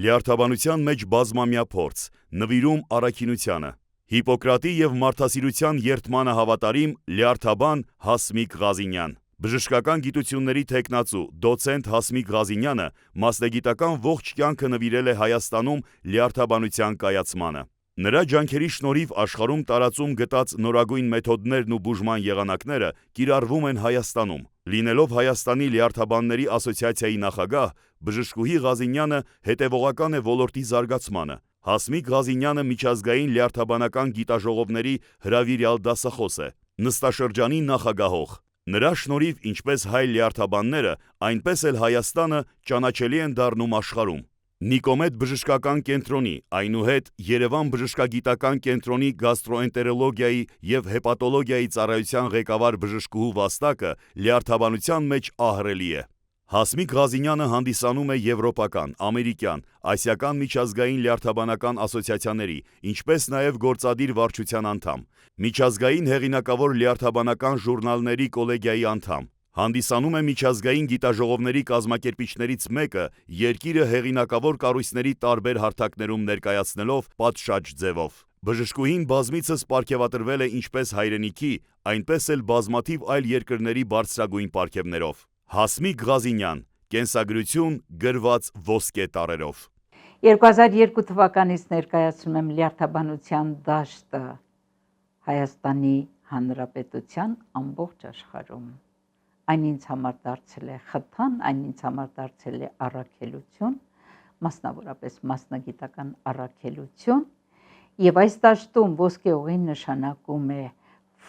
Լյարդաբանության մեջ բազմամյա փորձ, նվիրում առաքինությանը։ Հիպոկրատի և մարդասիրության երդմանը հավատարիմ լյարդաբան Հասմիկ Ղազինյան։ Բժշկական գիտությունների թեկնածու, դոցենտ Հասմիկ Ղազինյանը մասնագիտական ողջ կյանքը նվիրել է Հայաստանում լյարդաբանության կայացմանը։ Նրա ջանքերի շնորհիվ աշխարհում տարածում գտած նորագույն մեթոդներն ու բուժման եղանակները կիրառվում են Հայաստանում։ Լինելով Հայաստանի լյարդաբանների ասոցիացիայի նախագահ, բժշկուհի Ղազինյանը հետևողական է ոլորտի զարգացմանը։ Հասմիկ Ղազինյանը միջազգային լյարդաբանական գիտաժողովների հրավիրյալ դասախոս է, նստաշրջանի նախագահող։ Նրա շնորհիվ ինչպես հայ լյարդաբանները, այնպես էլ Հայաստանը ճանաչելի են դառնում աշխարհում։ Նիկոմեդ բժշկական կենտրոնի, այնուհետ Երևան բժշկագիտական կենտրոնի գաստրոէնտերոլոգիայի և հեպատոլոգիայի ծառայության ղեկավար բժշկուհու վաստակը լյարդաբանության մեջ ահռելի է։ Հասմիկ Ղազինյանը հանդիսանում է եվրոպական, ամերիկյան, ասիական միջազգային լյարդաբանական ասոցիացիաների, ինչպես նաև գործադիր վարչության անդամ, միջազգային հեղինակավոր լյարդաբանական ժուրնալների կոլեգիայի անդամ։ Հանդիսանում է միջազգային գիտաժողովների կազմակերպիչներից մեկը, երկիրը հեղինակավոր կառույցների տարբեր հարթակներում ներկայացնելով պատշաճ ձևով։ Բժշկուհին բազմիցս պարգևատրվել է ինչպես հայրենիքի, այնպես էլ բազմաթիվ այլ երկրների բարձրագույն պարգևներով։ Հասմիկ Ղազինյան, կենսագրություն գրված ոսկե տառերով։ 2002 թվականից ներկայացնում եմ լյարդաբանության դաշտը Հայաստանի Հանրապետության ամբողջ աշխարհում։ Այն ինձ համար դարձել է խթան, այն ինձ համար դարձել է առաքելություն, մասնավորապես մասնագիտական առաքելություն, եւ այս դաշտում ոսկե օղին նշանակում է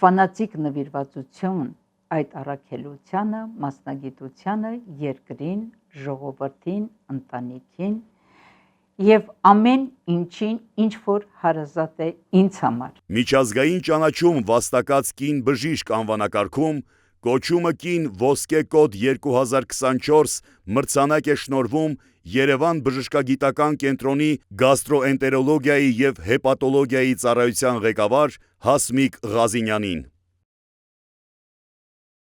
ֆանատիկ նվիրվածություն այդ առաքելությանը, մասնագիտությանը, երկրին, ժողովրդին, ընտանիքին եւ ամեն ինչին, ինչ որ հարազատ է ինձ համար։ Միջազգային ճանաչում վաստակած կին բժիշկ անվանակարգում կոչումը կին ոսկե կոդ 2024 մրցանակ է շնորհվում Երևան բժշկագիտական կենտրոնի գաստրոէնտերոլոգիայի և հեպատոլոգիայի ծառայության ղեկավար Հասմիկ Ղազինյանին։